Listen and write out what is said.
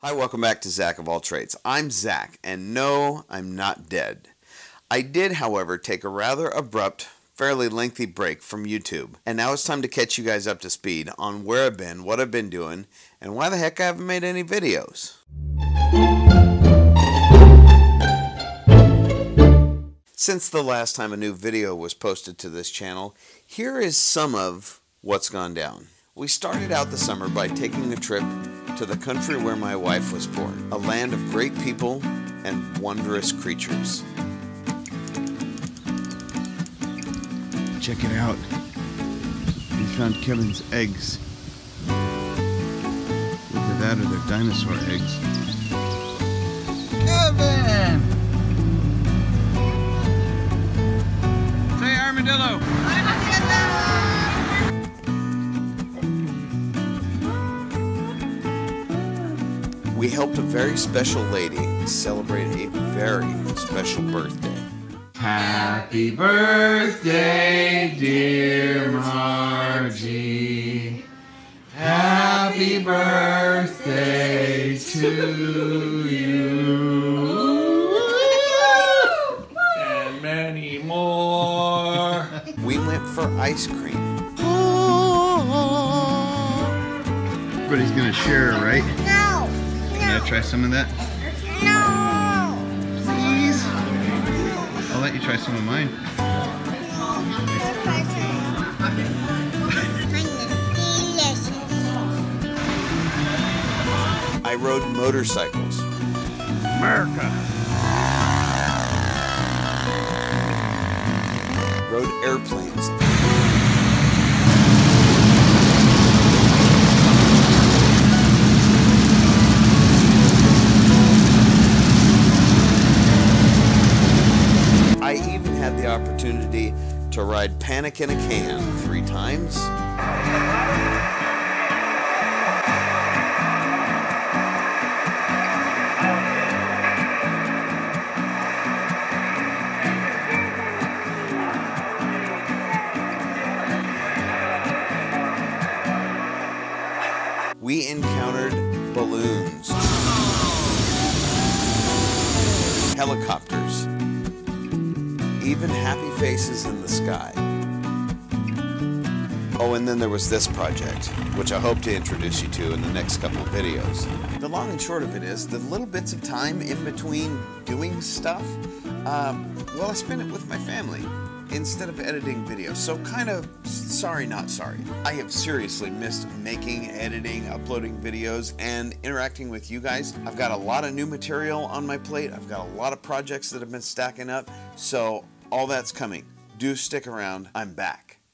Hi, welcome back to Zack of All Trades. I'm Zack, and no, I'm not dead. I did, however, take a rather abrupt, fairly lengthy break from YouTube, and now it's time to catch you guys up to speed on where I've been, what I've been doing, and why the heck I haven't made any videos. Since the last time a new video was posted to this channel, here is some of what's gone down. We started out the summer by taking a trip to the country where my wife was born, a land of great people and wondrous creatures. Check it out. We found Kevin's eggs. Either that or they're dinosaur eggs. Kevin! Say armadillo! We helped a very special lady celebrate a very special birthday. Happy birthday, dear Margie. Happy birthday to you. And many more. We went for ice cream. Everybody's gonna share, right? No. Can I try some of that? No. Please? I'll let you try some of mine. Delicious. I rode motorcycles. America! Rode airplanes. I even had the opportunity to ride Panic in a Can 3 times. We encountered balloons, helicopters, even happy faces in the sky. Oh, and then there was this project, which I hope to introduce you to in the next couple of videos. The long and short of it is, the little bits of time in between doing stuff, well, I spend it with my family instead of editing videos. So kind of sorry, not sorry. I have seriously missed making, editing, uploading videos, and interacting with you guys. I've got a lot of new material on my plate. I've got a lot of projects that have been stacking up. So all that's coming. Do stick around. I'm back.